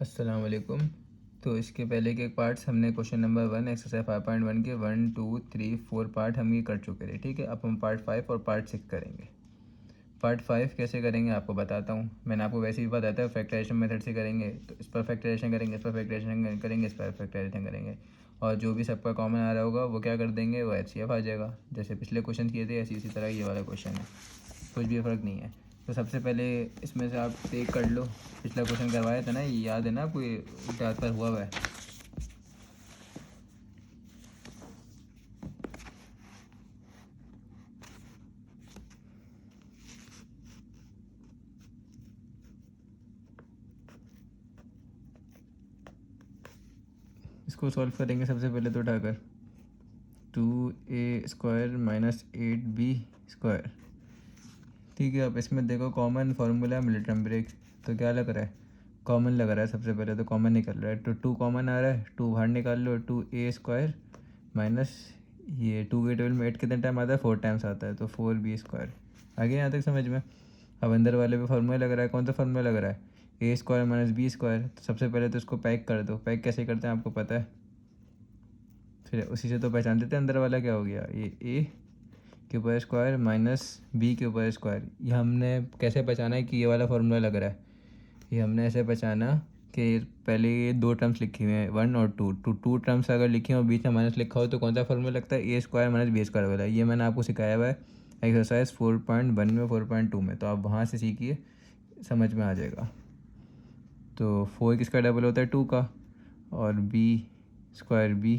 अस्सलाम वालेकुम। तो इसके पहले के पार्ट्स हमने क्वेश्चन नंबर 1 एक्सरसाइज 5.1 के 1 2 3 4 पार्ट हम ये कर चुके थे। ठीक है, अब हम पार्ट 5 और पार्ट 6 करेंगे। पार्ट 5 कैसे करेंगे आपको बताता हूँ। मैंने आपको वैसे ही बताया था, फैक्टराइजेशन मेथड से करेंगे। तो इस पर फैक्टराइजेशन करेंगे, इस पर फैक्टराइजेशन करेंगे, इस पर फैक्टराइजेशन करेंगे, और जो भी सबका कॉमन आ रहा होगा वो क्या कर देंगे, वो HCF आ जाएगा। जैसे पिछले क्वेश्चन किए थे ऐसी इसी तरह ये वाला क्वेश्चन है, कुछ भी फ़र्क नहीं है। तो सबसे पहले इसमें से आप टेक कर लो। पिछला क्वेश्चन करवाया था ना, ये याद है ना आपको, ये याद पर हुआ है। इसको सॉल्व करेंगे सबसे पहले तो उठाकर 2a² माइनस 8b²। ठीक है, अब इसमें देखो कॉमन फार्मूला है मिलिटरी ब्रेक, तो क्या लग रहा है, कॉमन लग रहा है। सबसे पहले तो कॉमन निकल रहा है, तो 2 कॉमन आ रहा है, 2 बाहर निकाल लो। 2a² माइनस ये 2 के टेबल में 8 कितने टाइम आता है, 4 टाइम्स आता है, तो 4b²। आगे यहाँ तक समझ में। अब अंदर वाले पे फार्मूला लग रहा है, कौन सा फार्मूला लग रहा है, a² माइनस b²। तो सबसे पहले तो इसको पैक कर दो। पैक कैसे करते हैं आपको पता है, फिर उसी से तो पहचान देते हैं अंदर वाला क्या हो गया, ये a के ऊपर स्क्वायर माइनस b के ऊपर स्क्वायर। ये हमने कैसे पहचाना है कि ये वाला फार्मूला लग रहा है, ये हमने ऐसे पहचाना कि पहले ये 2 टर्म्स लिखी हुई हैं 1 और 2, तो 2 टर्म्स अगर लिखी हो बीच में माइनस लिखा हो तो कौन सा फार्मूला लगता है, a² माइनस b² वाला। ये मैंने आपको सिखाया हुआ है एक्सरसाइज 4.1 में, 4.2 में, तो आप वहाँ से सीखिए, समझ में आ जाएगा। तो 4 किसका डबल होता है, 2 का, और b² b,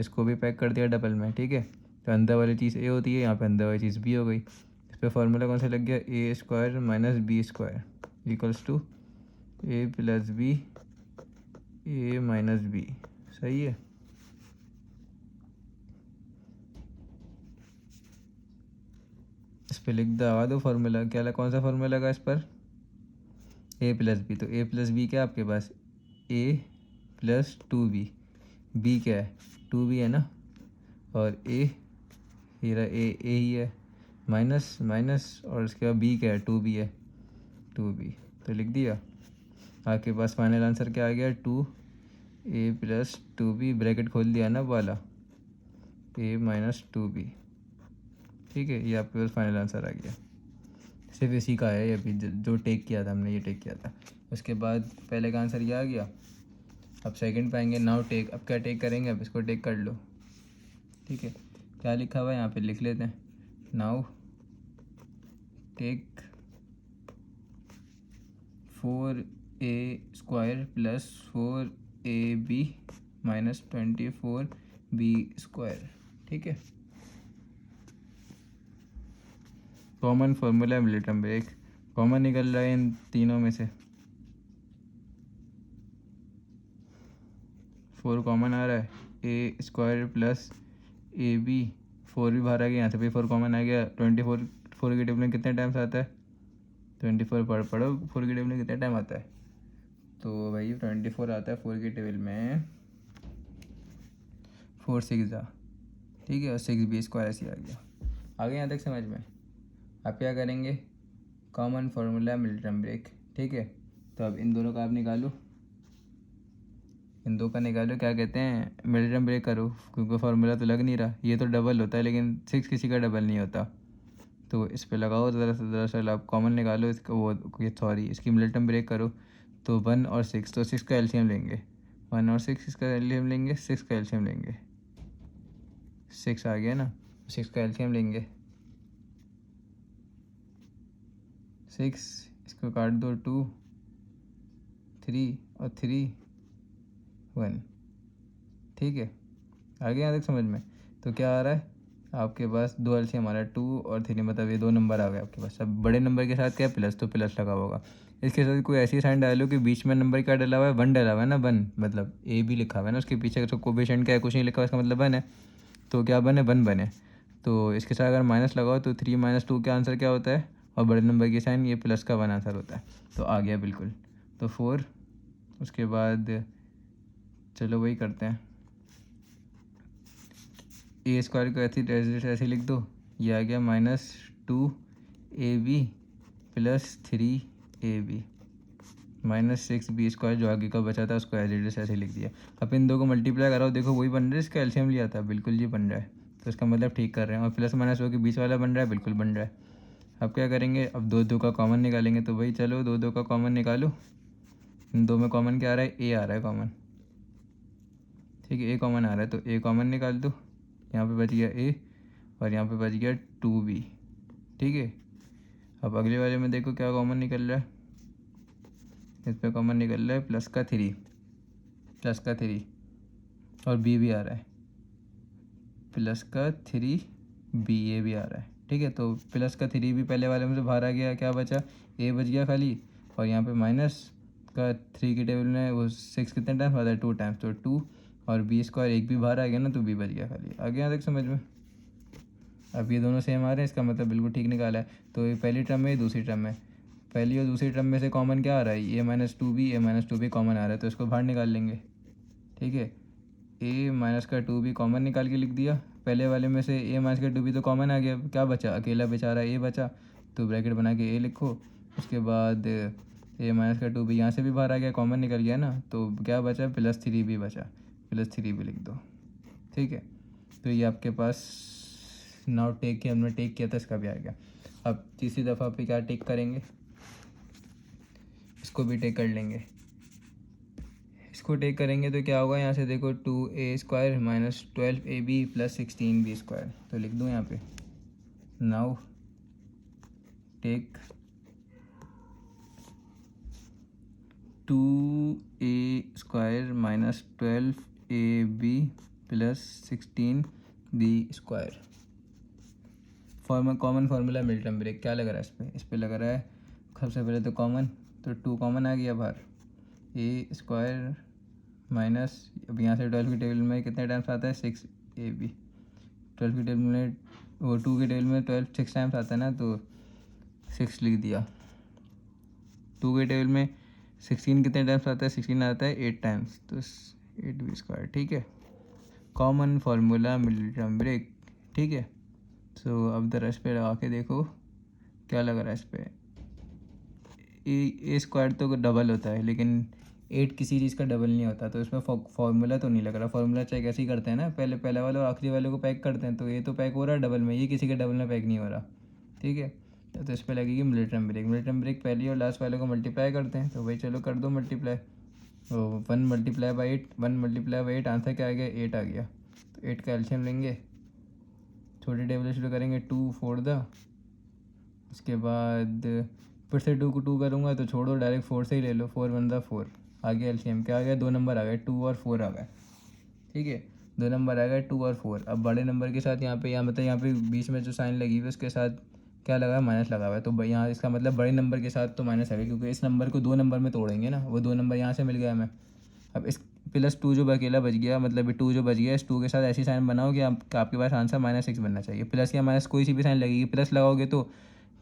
इसको भी पैक कर दिया डबल में। ठीक है, तो अंदर वाली चीज़ a होती है, यहाँ पे अंदर वाली चीज़ b हो गई। इस पर फार्मूला कौन सा लग गया, a² minus b² equals to a plus b a minus b। सही है। इस पर लिख दवा दो फार्मूला, क्या कौन सा फार्मूला लगा इस पर, a प्लस बी। तो a प्लस बी क्या है आपके पास, a प्लस 2b, b क्या है 2b है ना, और a ये रहा a ही है, माइनस माइनस, और उसके बाद b क्या है 2b है, 2b। तो लिख दिया, आपके पास फाइनल आंसर क्या आ गया, 2a प्लस 2b, ब्रैकेट खोल दिया ना वाला, a माइनस 2b। ठीक है, ये आपके पास फाइनल आंसर आ गया। सिर्फ इसी का है, ये अभी जो टेक किया था हमने, ये टेक किया था। उसके बाद पहले का आंसर ये आ गया। अब सेकंड पाएंगे, नाउ टेक। अब क्या टेक करेंगे, अब इसको टेक कर लो। ठीक है, क्या लिखा हुआ है यहाँ पे लिख लेते हैं, now take 4a² plus 4ab minus 24b²। ठीक है, common formula military break, common निकल रहा है इन तीनों में से, 4 कॉमन आ रहा है, a² प्लस ab, 4 भी बाहर आ गया, यहाँ से भी 4 कॉमन आ गया। 24 4 के टेबल में कितने टाइम्स आता है, 24 पढ़ो 4 के टेबल में कितने टाइम आता है, तो भाई 24 आता है 4 के टेबल में, 4 6 जा। ठीक है, और 6b² ऐसे आ गया। आगे यहाँ तक समझ में। आप क्या करेंगे, कॉमन फार्मूला मिलिटरी ब्रेक। ठीक है, तो अब इन दोनों का आप निकालो, इन दो का निकालो, क्या कहते हैं, मिलिटरी ब्रेक करो, क्योंकि फार्मूला तो लग नहीं रहा। ये तो डबल होता है लेकिन 6 किसी का डबल नहीं होता, तो इस पे लगाओ दरअसल आप कॉमन निकालो इसका, वो सॉरी इसकी मिलिटरी ब्रेक करो। तो 1 और 6, तो 6 का एलसीएम लेंगे, 1 और 6 इसका एलसीएम लेंगे, 6 का एलसीएम लेंगे, 6 आ गया ना, 6 का एलसीएम लेंगे, 6 इसको काट दो, 2 3 और 3 1। ठीक है, आगे यहाँ तक समझ में। तो क्या आ रहा है आपके पास, 2 एलसीएम हमारा 2 और 3, मतलब ये 2 नंबर आ गए आपके पास। अब बड़े नंबर के साथ क्या प्लस, तो प्लस लगा होगा। इसके साथ कोई ऐसी साइन डालो कि बीच में नंबर क्या डला हुआ है, 1 डला हुआ है ना, 1 मतलब ए भी लिखा हुआ है ना, उसके पीछे तो कोफिशिएंट क्या है, कुछ नहीं लिखा हुआ, इसका मतलब 1 है, तो क्या बने 1 बने। तो इसके साथ अगर माइनस लगाओ तो 3 माइनस 2 का आंसर क्या होता है, और बड़े नंबर की साइन ये प्लस का 1 आंसर होता है। तो आ गया बिल्कुल, तो 4। उसके बाद चलो वही करते हैं, a² को ऐसे लिख दो, ये आ गया -2ab प्लस 3ab। -6b² जो आगे का बचा था उसको एज इट इज ऐसे लिख दिया। अब इन दो को मल्टीप्लाई कराओ, देखो वही बन रहा है, इसका एलसीएम लिया था, बिल्कुल जी बन रहा है। तो इसका मतलब ठीक कर रहे हैं। और प्लस माइनस हो के बीच वाला बन रहा है, बिल्कुल बन रहा है। अब क्या करेंगे, अब दो दो का कॉमन निकालेंगे। तो भाई चलो दो दो का कॉमन निकालो। इन दो में कॉमन क्या आ रहा है, ए आ रहा है कॉमन, ठीक है, ए कॉमन आ रहा है, तो ए कॉमन निकाल दो। यहाँ पे बच गया ए और यहाँ पे बच गया 2b, ठीक है। अब अगले वाले में देखो क्या कॉमन निकल रहा है, इसमें कॉमन निकल रहा है प्लस का 3 और बी भी आ रहा है, प्लस का 3b ये भी आ रहा है, ठीक है। तो प्लस का 3 भी पहले वाले में से बाहर आ गया, क्या बचा, ए बच गया खाली। और यहाँ पे माइनस का 3 की टेबल में वो 6 कितने टाइम्स आता है, 2 टाइम्स, तो 2 और b² एक भी बाहर आ गया ना, तो b बच गया खाली। आ गया तक समझ में। अब ये दोनों सेम आ रहे हैं, इसका मतलब बिल्कुल ठीक निकाला है। तो ये पहली टर्म में, ये दूसरी टर्म में, पहली और दूसरी टर्म में से कॉमन क्या आ रहा है, a-2b कॉमन आ रहा है, तो इसको बाहर निकाल लेंगे, ठीक है। a-2b कॉमन निकाल के लिख दिया। पहले वाले में से a-2b तो कॉमन आ गया, क्या बचा, अकेला बेचारा a बचा, तो ब्रैकेट बना के a लिखो। उसके बाद a-2b यहाँ से भी बाहर आ गया, कॉमन निकल गया ना, तो क्या बचा, +3b बचा, +3b लिख दो, ठीक है। तो ये आपके पास नाउ टेक के हमने टेक किया था, इसका भी आ गया। अब तीसरी दफ़ा पे क्या टेक करेंगे, इसको भी टेक कर लेंगे। इसको टेक करेंगे तो क्या होगा, यहाँ से देखो 2a² - 12ab + 16b², तो लिख दूँ यहाँ पे, now take 2a² - 12ab + 16b²। Common formula Milton break, क्या लग रहा है इस पे लग रहा है सबसे पहले तो कॉमन, तो 2 कॉमन आ गया बाहर, a² माइनस, अब यहाँ से 12 की टेबल में कितने टाइम्स आता है, 6ab, 12 की टेबल में वो 2 की टेबल में 12 6 टाइम्स आता है ना, तो 6 लिख दिया। 2 की टेबल में 16 कितने टाइम्स आता है, 16 आता है 8 टाइम्स, तो 8b², ठीक है। कॉमन फार्मूला मिल्टन ब्रेक, ठीक है। सो अब द रेस्ट पे लगा के देखो क्या लग रहा है इस पर। a² तो डबल होता है, लेकिन 8 किसी चीज़ का डबल नहीं होता, तो इसमें फार्मूला तो नहीं लग रहा। फार्मूला चेक ऐसे ही करते हैं ना, पहले वाले और आखिरी वाले को पैक करते हैं, तो ये तो पैक हो रहा है डबल में, ये किसी के डबल में पैक नहीं हो रहा, ठीक है। तो इस पर लगेगी मिलिटरी ब्रेक। मिलिटरी ब्रेक पहली और लास्ट वाले को मल्टीप्लाई करते हैं, तो भाई चलो कर दो मल्टीप्लाई। 1 × 8 आंसर क्या आ गया, 8 आ गया। तो 8 का एलसीएम लेंगे, छोटी टेबल शुरू करेंगे, 2 4 द, उसके बाद फिर से 2 को 2 करूँगा तो छोड़ो, डायरेक्ट 4 से ही ले लो, 4 1 द 4 आ गया एलसीएम, क्या आ गया, 2 नंबर आ गए, 2 और 4 आ गए, ठीक है। 2 नंबर आ गए, 2 और 4। अब बड़े नंबर के साथ यहाँ पे यहाँ पे बीच में जो साइन लगी हुई है उसके साथ क्या लगा है, माइनस लगा हुआ है, तो यहाँ इसका मतलब बड़े नंबर के साथ तो माइनस आ गया, क्योंकि इस नंबर को 2 नंबर में तोड़ेंगे ना, वो 2 नंबर यहाँ से मिल गया हमें। अब इस +2 जो अकेला बच गया, मतलब 2 जो बच गया, इस 2 के साथ ऐसी साइन बनाओ कि आपके पास आंसर -6 बनना चाहिए। प्लस या माइनस कोई सी भी साइन लगेगी, प्लस लगाओगे तो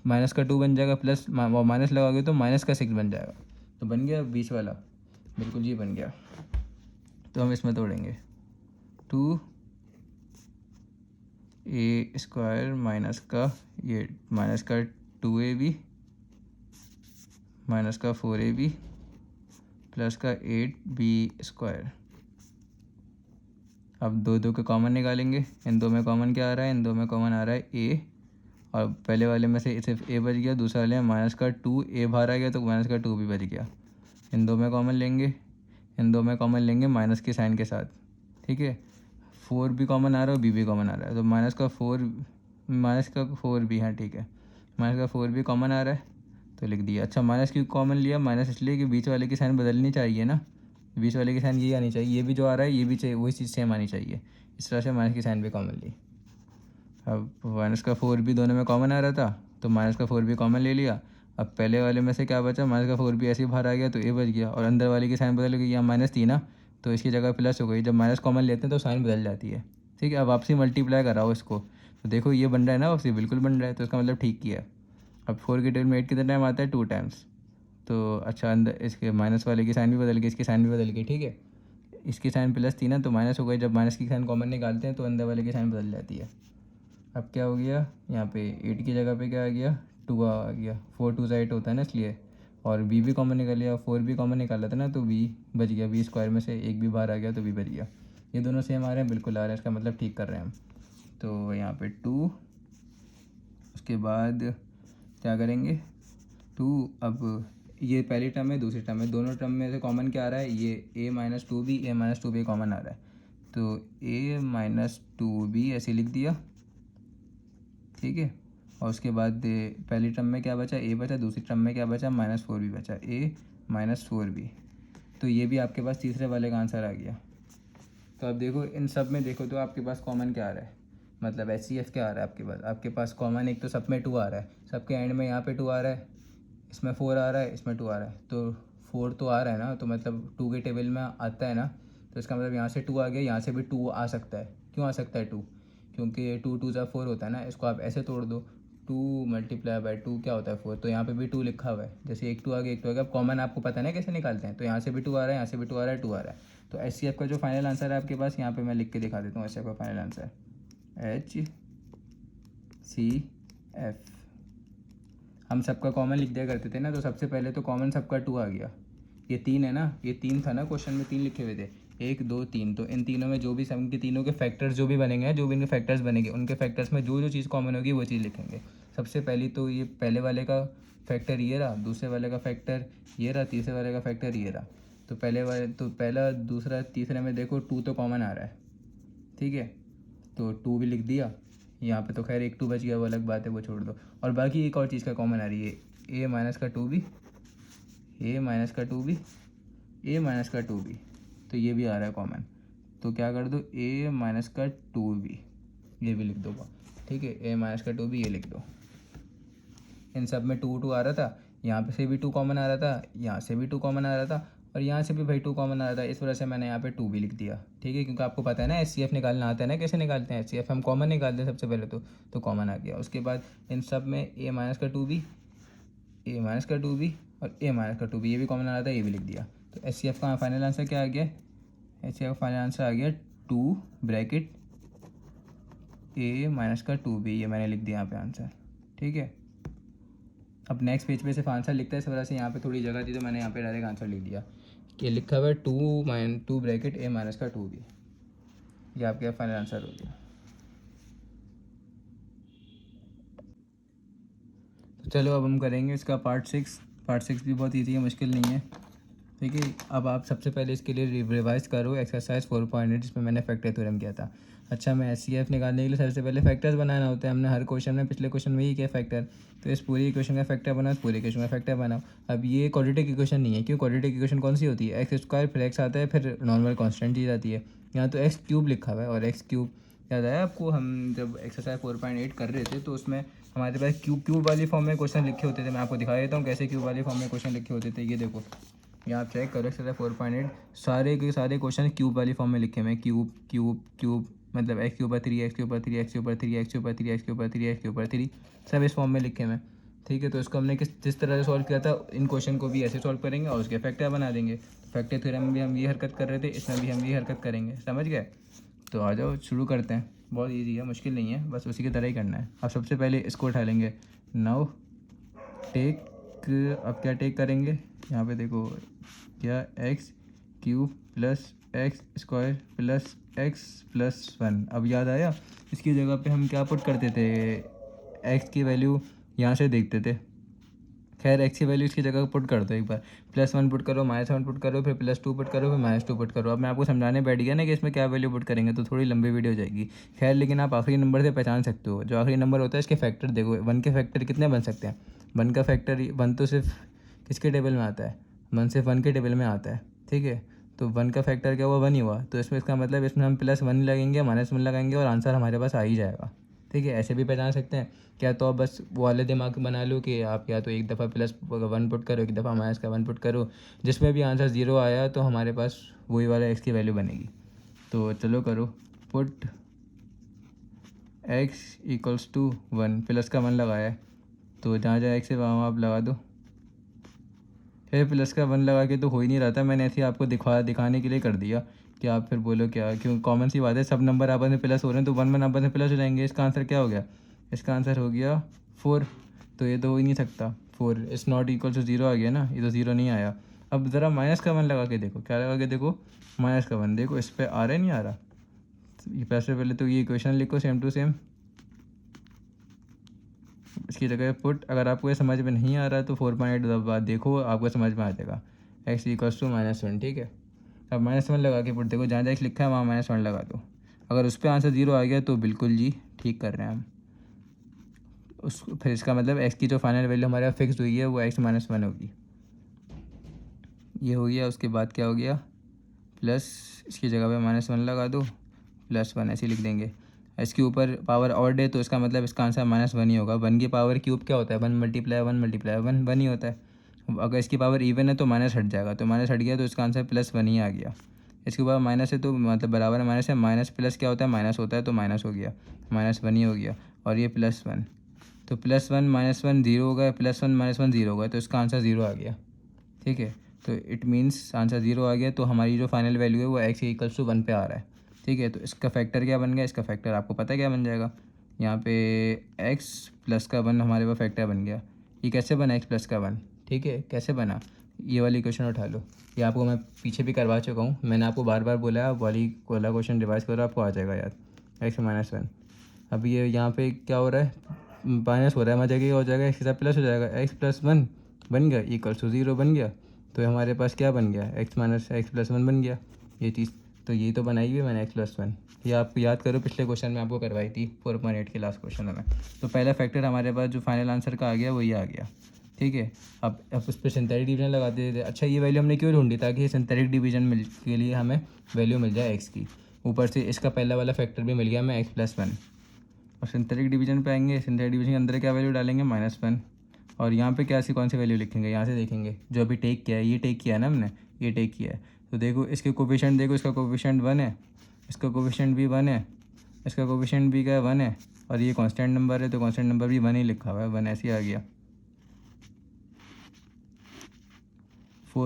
माइनस का 2 बन जाएगा, प्लस माइनस लगाओगे तो माइनस का 6 बन जाएगा। तो बन गया बीच वाला, बिल्कुल जी बन गया। तो हम इसमें तोड़ेंगे, 2a² माइनस का ये माइनस का 2ab माइनस का 4ab प्लस का 8b²। अब दो दो के कॉमन निकालेंगे, इन दो में कॉमन क्या आ रहा है, इन दो में कॉमन आ रहा है a, और पहले वाले में से सिर्फ a बच गया, दूसरे वाले में माइनस का 2 a बाहर आ गया, तो माइनस का 2 भी बच गया। इन दो में कॉमन लेंगे, इन दो में कॉमन लेंगे माइनस के साइन के साथ, ठीक है। 4 भी कॉमन आ रहा है और b भी कॉमन आ रहा है, तो माइनस का 4 भी, हाँ ठीक है, माइनस का 4 भी कॉमन आ रहा है, तो लिख दिया। अच्छा माइनस क्यों कॉमन लिया, माइनस इसलिए कि बीच वाले की साइन बदलनी चाहिए ना, बीच वाले की साइन ये आनी चाहिए, ये भी जो आ रहा है ये भी चाहिए, वही चीज़ सेम आनी चाहिए, इस तरह से माइनस की साइन भी कॉमन ली। अब माइनस का 4 भी दोनों में कॉमन आ रहा था, तो माइनस का 4 भी कॉमन ले लिया। अब पहले वाले में से क्या बचा, माइनस का 4 भी ऐसे ही बाहर आ गया, तो ए बच गया, और अंदर वाले की साइन बदल गई, यहाँ माइनस थी ना, तो इसकी जगह प्लस हो गई। जब माइनस कॉमन लेते हैं तो साइन बदल जाती है, ठीक है। अब आपसे मल्टीप्लाई कराओ इसको, तो देखो ये बन रहा है ना, आपसे बिल्कुल बन रहा है, तो इसका मतलब ठीक किया है। अब 4 की टेबल में 8 कितने टाइम आता है, 2 टाइम्स, तो अच्छा अंदर इसके माइनस वाले की साइन भी बदल गई, इसकी साइन भी बदल गई, ठीक है। इसकी साइन प्लस थी ना, तो माइनस हो गई, जब माइनस की साइन कॉमन निकालते हैं तो अंदर वाले की साइन बदल जाती है। अब क्या हो गया, यहाँ पे 8 की जगह पे क्या आ गया, 2 आ गया, 4 2 8 होता है ना, इसलिए और बी भी कॉमन निकल लिया, 4 भी कॉमन निकाला था ना, तो बी बच गया, बी स्क्वायर में से एक भी बाहर आ गया तो बी बच गया। ये दोनों सेम आ रहे हैं, बिल्कुल आ रहे हैं, इसका मतलब ठीक कर रहे हैं हम। तो यहाँ पे 2, उसके बाद क्या करेंगे 2, अब ये पहली टर्म है दूसरी टर्म है, दोनों टर्म में से कॉमन क्या आ रहा है, ये a minus two B common आ रहा है, तो a माइनस टू बी ऐसे लिख दिया, ठीक है। और उसके बाद पहली टर्म में क्या बचा, a बचा, दूसरी टर्म में क्या बचा, -4b बचा, a -4b। तो ये भी आपके पास तीसरे वाले का आंसर आ गया। तो अब देखो इन सब में देखो तो आपके पास कॉमन क्या आ रहा है, मतलब HCF क्या आ रहा है आपके पास कॉमन, एक तो सब में 2 आ रहा है, सबके एंड में यहाँ पे 2 आ रहा है, इसमें 4 आ रहा है, इसमें 2 आ रहा है, तो 4 तो आ रहा है ना, तो मतलब 2 के टेबल में आता है ना, तो इसका मतलब यहाँ से 2 आ गया, यहाँ से भी 2 आ सकता है। क्यों आ सकता है 2, क्योंकि 2 2 ज़ा 4 होता है ना, इसको आप ऐसे तोड़ दो, 2 मल्टीप्लाई बाय 2 क्या होता है 4, तो यहाँ पे भी 2 लिखा हुआ है, जैसे एक 2 आ गया एक 2 आ गया। अब कॉमन आपको पता है ना कैसे निकालते हैं, तो यहाँ से भी 2 आ रहा है, यहाँ से भी 2 आ रहा है, 2 आ रहा है। तो HCF का जो फाइनल आंसर है आपके पास, यहाँ पे मैं लिख के दिखा देता हूँ HCF का फाइनल आंसर, HCF हम सबका कॉमन लिख दिया करते थे ना, तो सबसे पहले तो कॉमन सबका 2 आ गया, ये 3 है ना, ये 3 था ना क्वेश्चन में, 3 लिखे हुए थे, 1 2 3, तो इन तीनों में जो भी सम के तीनों के फैक्टर्स जो भी बनेंगे, जो भी इनके फैक्टर्स बनेंगे, उनके फैक्टर्स में जो जो चीज़ कॉमन होगी वो चीज़ लिखेंगे। सबसे पहली तो ये पहले वाले का फैक्टर ये रहा, दूसरे वाले का फैक्टर ये रहा, तीसरे वाले का फैक्टर ये रहा। तो पहले वाले तो पहला दूसरा तीसरे में देखो 2 तो कॉमन आ रहा है, ठीक है, तो 2 भी लिख दिया। यहाँ पे तो खैर एक 2 बच गया, वो अलग बात है, वो छोड़ दो। और बाकी एक और चीज़ का कॉमन आ रही है, a माइनस का 2b, a माइनस का 2b, a माइनस का 2b, तो ये भी आ रहा है कॉमन। तो क्या कर दो, a माइनस का 2b ये भी लिख दो, ठीक है, a माइनस का 2b ये लिख दो। इन सब में 2 2 आ रहा था, यहाँ पे से भी 2 कॉमन आ रहा था, यहाँ से भी 2 कॉमन आ रहा था, और यहाँ से भी भाई 2 कॉमन आ रहा था, इस वजह से मैंने यहाँ पे 2 भी लिख दिया, ठीक है, क्योंकि आपको पता है ना HCF निकालना आता है ना, कैसे निकालते हैं HCF, हम कॉमन निकालते हैं सबसे पहले तो कॉमन आ गया। उसके बाद इन सब में a माइनस का 2b, a माइनस का 2b और a माइनस का 2b ये भी कॉमन आ रहा था, ये भी लिख दिया। तो HCF का फाइनल आंसर क्या आ गया, HCF का फाइनल आंसर आ गया 2 ब्रैकेट a माइनस का 2b, ये मैंने लिख दिया यहाँ पे आंसर, ठीक है। अब नेक्स्ट पेज पे सिर्फ आंसर लिखता है, इस वजह से यहाँ पे थोड़ी जगह थी तो मैंने यहाँ पे डायरेक्ट आंसर लिख दिया कि लिखा हुआ है 2 ब्रैकेट a माइनस का 2b, ये आपका फाइनल आंसर हो गया। तो चलो अब हम करेंगे इसका पार्ट 6। पार्ट 6 भी बहुत ईजी है, मुश्किल नहीं है, ठीक है। अब आप सबसे पहले इसके लिए रिवाइज करो एक्सरसाइज 4.8 जिसमें मैंने फैक्टर थ्योरम किया था। अच्छा, मैं HCF निकालने के लिए सबसे पहले फैक्टर्स बनाना होता है, हमने हर क्वेश्चन में पिछले क्वेश्चन में ही किया फैक्टर, तो इस पूरी इक्वेशन का फैक्टर बनाओ, पूरे इक्वेशन का फैक्टर बनाओ। अब ये क्वाड्रेटिक इक्वेशन नहीं है, क्यों, क्वाड्रेटिक इक्वेशन कौन सी होती है, एक्स स्क्वायर फिर एक्स आता है फिर नॉर्मल कॉन्स्टेंट चीज़ आती है, यहाँ तो एक्स क्यूब लिखा हुआ है, और एक्स क्यूब याद आया आपको, हम जब एक्सरसाइज 4.8 कर रहे थे तो उसमें हमारे पास क्यूब वाली फॉर्म में क्वेश्चन लिखे होते थे। मैं आपको दिखा देता हूँ कैसे क्यूब वाली फॉर्म में क्वेश्चन लिखे होते थे, ये देखो यहाँ आप चेक करो एक्सरसाइज 4.8 सारे के सारे क्वेश्चन क्यूब वाली फॉर्म में लिखे हुए हैं, क्यूब क्यूब क्यूब, मतलब एक्स के ऊपर 3 एक्स के ऊपर 3 एक्स के ऊपर 3 एक्स के ऊपर 3 एक्स के ऊपर 3 एक्स के ऊपर 3 सब इस फॉर्म में लिखे हुए हैं, ठीक है। तो इसको हमने जिस तरह से सॉल्व किया था, इन क्वेश्चन को भी ऐसे सॉल्व करेंगे और उसके फैक्टर बना देंगे। फैक्टर थ्योरम में भी हम ये हरकत कर रहे थे, इसमें भी हम ये हरकत करेंगे, समझ गए। तो आ जाओ शुरू करते हैं, बहुत ईजी है, मुश्किल नहीं है, बस उसी की तरह ही करना है। अब सबसे पहले इसको उठा लेंगे, नाउ टेक, अब क्या टेक करेंगे, यहाँ पे देखो क्या, x cube plus x square plus x plus 1। अब याद आया, इसकी जगह पे हम क्या पुट करते थे, एक्स की वैल्यू यहाँ से देखते थे, खैर एक्स की वैल्यू इसकी जगह पुट कर दो, एक बार +1 पुट करो, -1 पुट करो, फिर +2 पुट करो, फिर -2 पुट करो। अब मैं आपको समझाने बैठ गया ना कि इसमें क्या वैल्यू पुट करेंगे, तो थोड़ी लंबी वीडियो हो जाएगी, खैर लेकिन आप आखिरी नंबर से पहचान सकते हो, जो आखिरी नंबर होता है इसके फैक्टर देखो, 1 के फैक्टर कितने बन सकते हैं, 1 का फैक्टर 1 तो सिर्फ किसके टेबल में आता है, 1 सिर्फ 1 के टेबल में आता है, ठीक है। तो 1 का फैक्टर क्या हुआ, 1 ही हुआ, तो इसमें इसका मतलब इसमें हम +1 लगेंगे, -1 लगाएंगे और आंसर हमारे पास आ ही जाएगा, ठीक है। ऐसे भी पहचान सकते हैं क्या, तो आप बस वो वाले दिमाग बना लो कि आप या तो एक दफ़ा +1 पुट करो, एक दफ़ा -1 पुट करो, जिसमें भी आंसर 0 आया तो हमारे पास वही वाला एक्स की वैल्यू बनेगी। तो चलो करो, पुट x = 1, प्लस का 1 लगाया है, तो जहाँ जहाँ एक्स है वहाँ आप लगा दो, फिर प्लस का 1 लगा के तो हो ही नहीं रहा था, मैंने ऐसे ही आपको दिखाने के लिए कर दिया कि आप फिर बोलो क्या, क्यों, कॉमन सी बात है, सब नंबर आपस में प्लस हो रहे हैं तो 1 आपस में प्लस हो जाएंगे। इसका आंसर क्या हो गया, इसका आंसर हो गया 4, तो ये तो हो ही नहीं सकता, 4 इज़ नॉट इक्वल टू 0 आ गया ना, ये तो 0 नहीं आया। अब ज़रा माइनस का 1 लगा के देखो, क्या लगा के देखो, माइनस का 1 देखो इस पर आ रहा है नहीं आ रहा। ये पैसे पहले तो ये इक्वेशन लिखो सेम टू सेम, इसकी जगह पुट। अगर आपको ये समझ में नहीं आ रहा तो 4.8 बाद देखो, आपको समझ में आ जाएगा। x इक्वल्स टू -1, ठीक है। अब -1 लगा के पुट देखो, जहाँ जहाँ x लिखा है वहाँ -1 लगा दो। अगर उस पर आंसर 0 आ गया तो बिल्कुल जी ठीक कर रहे हैं हम उस। फिर इसका मतलब x की जो फाइनल वैल्यू हमारे यहाँ फिक्स हुई है वो x -1 होगी। ये हो गया। उसके बाद क्या हो गया, प्लस इसकी जगह पे -1 लगा दो, +1 ऐसे लिख देंगे। इसके ऊपर पावर ऑड है तो इसका मतलब इसका आंसर -1 ही होगा। 1 की पावर क्यूब क्या होता है, 1 × 1 × 1 ही होता है। अगर इसकी पावर इवन है तो माइनस हट जाएगा, तो माइनस हट गया तो इसका आंसर +1 ही आ गया। इसके ऊपर माइनस है तो मतलब बराबर है माइनस है, माइनस प्लस क्या होता है, माइनस होता है, तो माइनस हो गया, -1 ही हो गया। और ये +1, तो +1 -1 0 होगा, +1 -1 0 होगा, तो इसका आंसर 0 आ गया, ठीक है। तो इट मीन्स आंसर 0 आ गया। तो हमारी जो फाइनल वैल्यू है वो x इक्वल्स टू 1 पे आ रहा है, ठीक है। तो इसका फैक्टर क्या बन गया, इसका फैक्टर आपको पता है क्या बन जाएगा, यहाँ पे x प्लस का 1 हमारे पास फैक्टर बन गया। ये कैसे बना x प्लस का 1, ठीक है, कैसे बना, ये वाली क्वेश्चन उठा लो। ये आपको मैं पीछे भी करवा चुका हूँ, मैंने आपको बार बार बोला है, वाला क्वेश्चन रिवाइज करो, आपको आ जाएगा याद। x -1, अब ये यहाँ पे क्या हो रहा है, माइनस हो रहा है, हमारी जगह हो जाएगा x के साथ प्लस हो जाएगा, x + 1 बन गया इक्वल टू 0 बन गया। तो हमारे पास क्या बन गया, x + 1 बन गया ये चीज़। तो ये तो बनाई हुई मैंने x + 1, ये आपको याद करो, पिछले क्वेश्चन में आपको करवाई थी 4.8 के लास्ट क्वेश्चन में। तो पहला फैक्टर हमारे पास जो फाइनल आंसर का आ गया वही आ गया, ठीक है। अब उस पर सिंथेटिक डिवीजन लगा देते थे। अच्छा, ये वैल्यू हमने क्यों ढूंढी, ताकि सिंथेटिक डिवीजन के लिए हमें वैल्यू मिल जाए x की। ऊपर से इसका पहला वाला फैक्टर भी मिल गया हमें x + 1। और सिंथेटिक डिवीजन पे आएंगे, सिंथेटिक डिवीजन के अंदर क्या वैल्यू डालेंगे, -1। और यहाँ पे क्या सी कौन सी वैल्यू लिखेंगे, यहाँ से देखेंगे जो अभी टेक किया है, ये टेक किया है ना हमने, ये टेक किया है। तो देखो इसके कोफिशिएंट देखो, इसका कोफिशिएंट 1 है, इसका कोफिशिएंट भी 1 है, इसका कोफिशिएंट भी क्या है 1 है, और ये कांस्टेंट नंबर है तो कांस्टेंट नंबर भी 1 ही लिखा हुआ है, 1 ऐसे ही आ गया।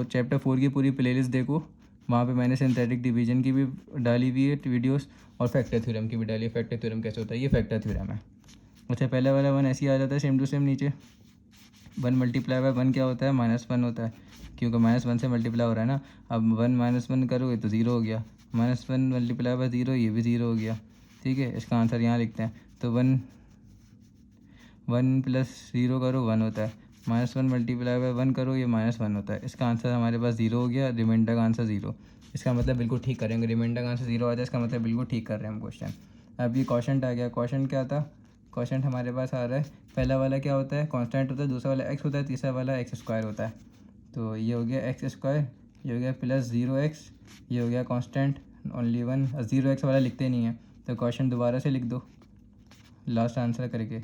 चैप्टर 4 की पूरी प्लेलिस्ट देखो, वहाँ पे मैंने सिंथेटिक डिवीजन की भी डाली हुई है वीडियोस, और फैक्टर थ्योरम की भी डाली है। फैक्टर थ्योरम कैसे होता है, ये फैक्टर थ्योरम है। अच्छा, पहले वाला 1 ऐसे ही आ जाता है सेम टू सेम नीचे। 1 × 1 क्या होता है, -1 होता है, क्योंकि -1 से मल्टीप्लाई हो रहा है ना। अब 1 - 1 करोगे तो 0 हो गया, -1 × 0, ये भी 0 हो गया, ठीक है। इसका आंसर यहाँ लिखते हैं। तो 1 + 0 करो 1 होता है, -1 × 1 करो ये -1 होता है। इसका आंसर हमारे पास 0 हो गया, रिमाइंडर का आंसर 0। इसका मतलब बिल्कुल ठीक करेंगे, रिमाइंडर का आंसर 0 आ जाए, इसका मतलब बिल्कुल ठीक कर रहे हैं हम क्वेश्चन। अब ये क्वेश्चन आ गया, क्वेश्चन क्या था, क्वेश्चन हमारे पास आ रहा है, पहला वाला क्या होता है, कांस्टेंट होता है, दूसरा वाला x होता है, तीसरा वाला x² होता है। तो ये हो गया x², ये हो गया +0x, ये हो गया कांस्टेंट ओनली 1। 0x वाला लिखते नहीं है, तो क्वेश्चन दोबारा से लिख दो लास्ट आंसर करके,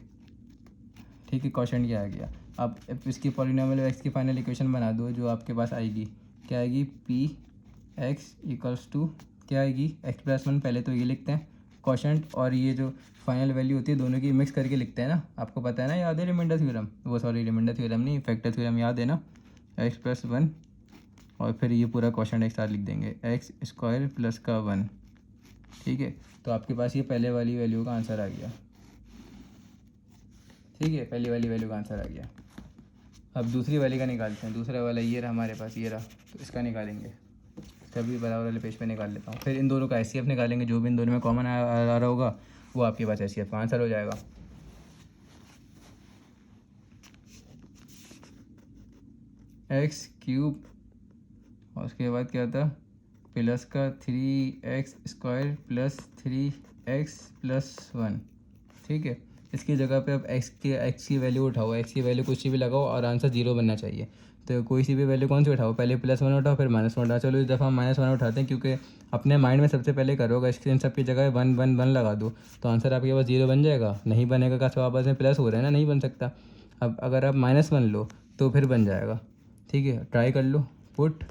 ठीक है। क्वेश्चन क्या आ गया, अब इसकी पॉलिनोमियल x की फाइनल इक्वेशन बना दो, जो आपके पास आएगी क्या आएगी, p(x) = क्या आएगी, x + 1। पहले तो ये लिखते हैं क्वेश्चन, और ये जो फाइनल वैल्यू होती है दोनों की मिक्स करके लिखते हैं ना, आपको पता है ना, याद है रिमाइंडर थ्योरम, वो सॉरी रिमाइंडर थ्योरम नहीं, फैक्टर थ्योरम याद है ना, x + 1, और फिर ये पूरा क्वेश्चन एक साथ लिख देंगे, x² + का 1, ठीक है। तो आपके पास ये पहले वाली वैल्यू का आंसर आ गया, ठीक है, पहली वाली वैल्यू का आंसर आ गया। अब दूसरी वाली का निकालते हैं, दूसरा वाला ये रहा हमारे पास, ये रहा, तो इसका निकालेंगे। सभी बराबर वाले पेज पे निकाल लेता हूँ, फिर इन दोनों का एचसीएफ निकालेंगे, जो भी इन दोनों में कॉमन आ रहा होगा वो आपके पास एचसीएफ का आंसर हो जाएगा। x³ और उसके बाद क्या था, प्लस का 3x² + 3x + 1, ठीक है। इसकी जगह पे अब x की वैल्यू उठाओ, x की वैल्यू कुछ भी लगाओ और आंसर 0 बनना चाहिए। तो कोई सी भी वैल्यू कौन सी उठाओ, पहले +1 उठाओ फिर -1 उठाओ। चलो इस दफ़ा -1 उठाते हैं, क्योंकि अपने माइंड में सबसे पहले करोगे, इसके इन सब की जगह 1 1 1 लगा दो, तो आंसर आपके पास 0 बन जाएगा। नहीं बनेगा का तो आपस में प्लस हो रहा है ना, नहीं बन सकता। अब अगर आप -1 लो तो फिर बन जाएगा, ठीक है। ट्राई कर लो, पुट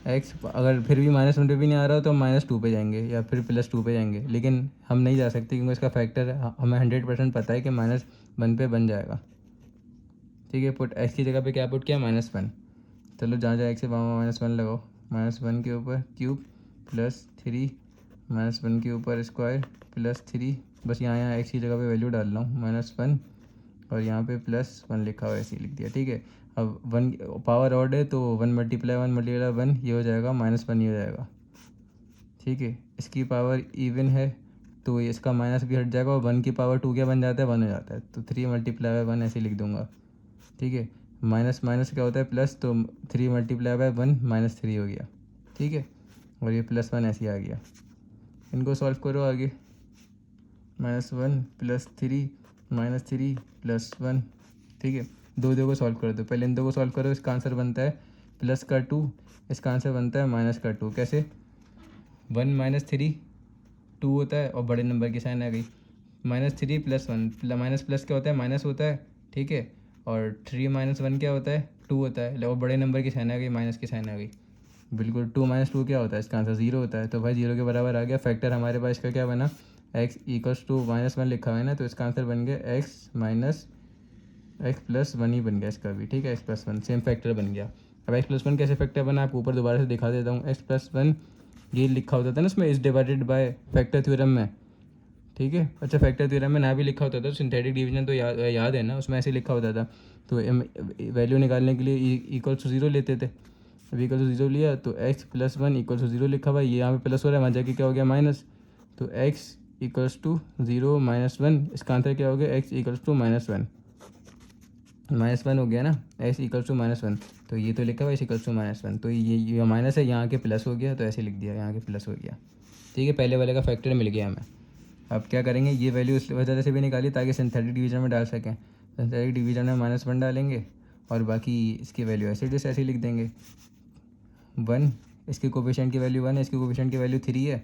x, अगर फिर भी -1 पे भी नहीं आ रहा हो तो -2 पे जाएंगे या फिर +2 पे जाएंगे, लेकिन हम नहीं जा सकते क्योंकि इसका फैक्टर हमें 100% पता है कि -1 पे बन जाएगा, ठीक है। पुट x की जगह पे क्या पुट किया, -1। चलो जहाँ जहाँ x से वहाँ -1 लगाओ, -1 के ऊपर क्यूब +3, -1 के ऊपर स्क्वायर +3, बस यहाँ x की जगह पे वैल्यू डाल रहा हूँ, -1 और यहाँ पे +1 लिखा हुआ है, ऐसे ही लिख दिया, ठीक है। अब 1 पावर ऑड है तो 1 मल्टीप्लाई 1 ये हो जाएगा -1 ही हो जाएगा, ठीक है। इसकी पावर इवन है तो इसका माइनस भी हट जाएगा और 1 की पावर 2 क्या बन जाता है, 1 हो जाता है, तो 3 मल्टीप्लाई 1 ऐसे लिख दूंगा, ठीक है। माइनस माइनस क्या होता है प्लस, तो 3 मल्टीप्लाई 1 -3 हो गया, ठीक है। और ये +1 ऐसे ही आ गया। इनको सॉल्व करो आगे, -1 +3 -3 +1, ठीक है। दो को सॉल्व कर दो, पहले इन दो को सॉल्व करो। इसका आंसर बनता है +2, इसका आंसर बनता है -2। कैसे? 1 - 3 2 होता है और बड़े नंबर की साइन आ गई, -3 +1 माइनस प्लस क्या होता है, माइनस होता है, ठीक है। और 3 - 1 क्या होता है, 2 होता है, और बड़े नंबर की साइन आ गई, माइनस की साइन आ गई, बिल्कुल। 2 - 2 क्या होता है, इसका आंसर 0 होता है, तो भाई 0 के बराबर आ गया। फैक्टर हमारे पास इसका क्या बना, x = -1 लिखा हुआ है ना, तो इसका आंसर बन गया x ही बन गया इसका भी, ठीक है। x+1 सेम फैक्टर बन गया। अब x+1 कैसे फैक्टर बना, आपको ऊपर दोबारा से दिखा देता हूँ। x+1 ये लिखा होता था ना उसमें, is divided by factor theorem में, ठीक है। अच्छा, फैक्टर थ्योरम में ना भी लिखा होता था तो सिंथेटिक डिवीजन तो याद है ना, उसमें ऐसे लिखा होता था। तो वैल्यू निकालने के लिए =0 लेते थे। अब =0 लिया तो x+1 = 0 लिखा हुआ है, ये यहाँ पे प्लस हो रहा है, वहाँ जाके क्या हो गया माइनस, तो x = 0 - 1, इसका आंसर क्या हो गया, x = -1 हो गया ना, x = -1, तो ये तो लिखा हुआ x = -1, तो ये माइनस है, यहाँ के प्लस हो गया, तो ऐसे लिख दिया, यहाँ के प्लस हो गया, ठीक है। पहले वाले का फैक्टर मिल गया हमें। अब क्या करेंगे, ये वैल्यू इस वजह से भी निकाली ताकि सिंथेटिक डिवीजन में डाल सकें। सिंथेटिक डिवीजन में -1 डालेंगे और बाकी इसकी वैल्यू ऐसे लिख देंगे। 1 इसके कोफिशिएंट की वैल्यू 1 है, इसके कोफिशिएंट की वैल्यू 3 है,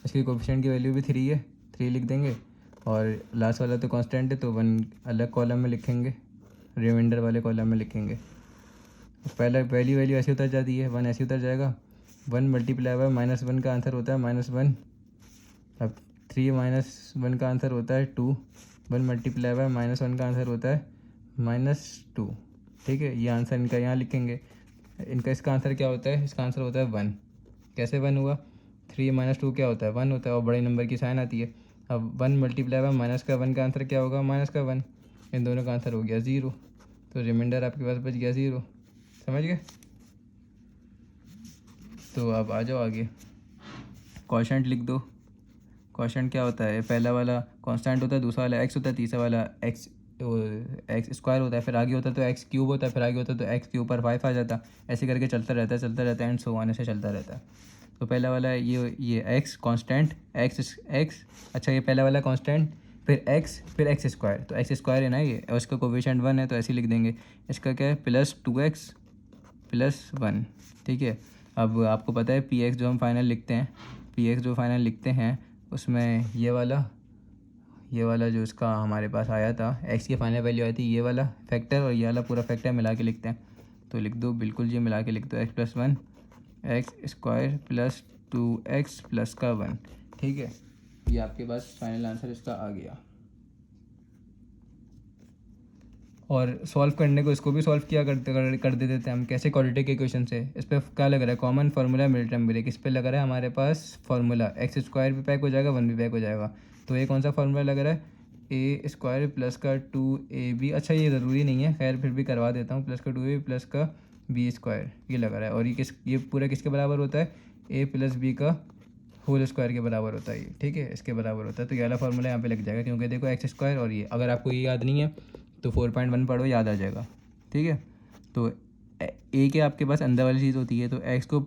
इसके कोफिशिएंट की वैल्यू भी 3 है, 3 लिख देंगे। और लास्ट वाला तो कांस्टेंट है तो 1 अलग कॉलम में लिखेंगे, रिमाइंडर वाले कॉलम में लिखेंगे। पहला वैल्यू ऐसे उतर जाती है, 1 ऐसे उतर जाएगा। 1 मल्टीप्लाई बाय -1 का आंसर होता है -1। अब 3 - 1 का आंसर होता है 2। 1 मल्टीप्लाई बाय -1 का आंसर होता है -2, ठीक है। ये आंसर इनका यहाँ लिखेंगे। इनका इसका आंसर क्या होता है, इसका आंसर होता है 1। कैसे 1 हुआ, 3 - 2 क्या होता है, 1 होता है, और बड़े नंबर की साइन आती है। अब 1 मल्टीप्लाई बाय -1 का आंसर क्या होगा, -1। इन दोनों का आंसर हो गया 0, तो रिमाइंडर आपके पास बच गया 0। समझ गए? तो अब आ जाओ आगे, क्वोशंट लिख दो। क्वोशंट क्या होता है, पहला वाला कांस्टेंट होता है, दूसरा वाला x होता है, तीसरा वाला x² होता है, फिर आगे होता है तो x³ होता है, फिर आगे होता है तो x के ऊपर 5 आ जाता है। ऐसे करके चलता रहता है एंड सो ऑन, ऐसे चलता रहता है। तो पहला वाला ये x कांस्टेंट x। अच्छा, ये पहला वाला कांस्टेंट, फिर x, फिर x², तो x² है ना ये, और इसका कोफिशिएंट 1 है तो ऐसे लिख देंगे। इसका क्या है, +2x + 1, ठीक है। अब आपको पता है px जो हम फाइनल लिखते हैं उसमें ये वाला जो इसका हमारे पास आया था, x की फाइनल वैल्यू आई थी, ये वाला फैक्टर और ये वाला पूरा फैक्टर मिला के लिखते हैं। तो लिख दो, बिल्कुल जी मिला के लिख दो, x+1 x² + 2x + 1, ठीक है। ये आपके पास फाइनल आंसर इसका आ गया। और सॉल्व करने को इसको भी सॉल्व किया कर देते थे हम, कैसे, क्वाड्रेटिक इक्वेशन से। इस पर क्या लग रहा है, कॉमन फार्मूला मिलिटरी ब्रेक, इस पर लग रहा है हमारे पास फार्मूला, x² भी पैक हो जाएगा, 1 भी पैक हो जाएगा। तो ये कौन सा फार्मूला लग रहा है, a² + 2ab। अच्छा, ये ज़रूरी नहीं है, खैर फिर भी करवा देता हूँ, +2ab + b², ये लग रहा है। और ये पूरा किसके बराबर होता है, a + b का होल स्क्वायर के बराबर होता है ये, ठीक है, इसके बराबर होता है। तो ये वाला फार्मूला यहाँ पे लग जाएगा, क्योंकि देखो x² और ये, अगर आपको ये याद नहीं है तो 4.1 पढ़ो, याद आ जाएगा, ठीक है। तो ए के आपके पास अंदर वाली चीज़ होती है, तो x को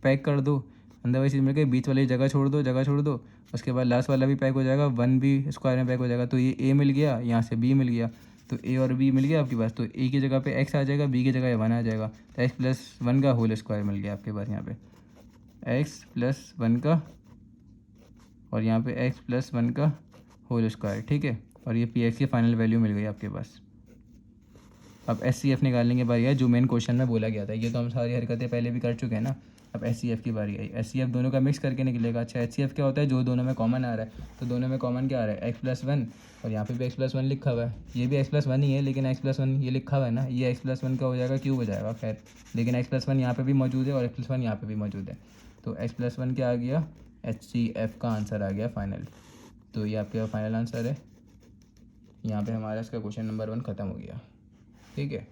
पैक कर दो, अंदर वाली चीज़ मिल गई, बीच वाली जगह छोड़ दो, उसके बाद लास्ट वाला भी पैक हो जाएगा, 1 भी स्क्वायर में पैक हो जाएगा। तो ये a मिल गया, यहाँ से b मिल गया, तो a और b मिल गया आपके पास। तो a की जगह पे x आ जाएगा, b की जगह 1 आ जाएगा, तो x+1 का होल स्क्वायर मिल गया आपके पास यहाँ पे, x+1 का, और यहाँ पे x+1 का होल स्क्वायर, ठीक है। और ये px की फाइनल वैल्यू मिल गई आपके पास। अब SCF निकालने की बारी है, जो मेन क्वेश्चन में बोला गया था। ये तो हम सारी हरकतें पहले भी कर चुके हैं ना, अब SCF की बारी आई। SCF दोनों का मिक्स करके निकलेगा। अच्छा, HCF क्या होता है, जो दोनों में कॉमन आ रहा है, तो दोनों में कॉमन क्या आ रहा है, x+1, और यहाँ पे भी x+1 लिखा हुआ है, ये भी x+1 ही है, लेकिन x+1 ये लिखा हुआ है ना, ये x+1 का हो जाएगा, क्यूब हो जाएगा, खैर, लेकिन x+1 यहाँ पे भी मौजूद है और x+1 यहाँ पे भी मौजूद है, तो x+1 क्या आ गया, HCF का आंसर आ गया फाइनल। तो ये आपके फाइनल आंसर है। यहाँ पे हमारा इसका क्वेश्चन नंबर 1 ख़त्म हो गया। ठीक है,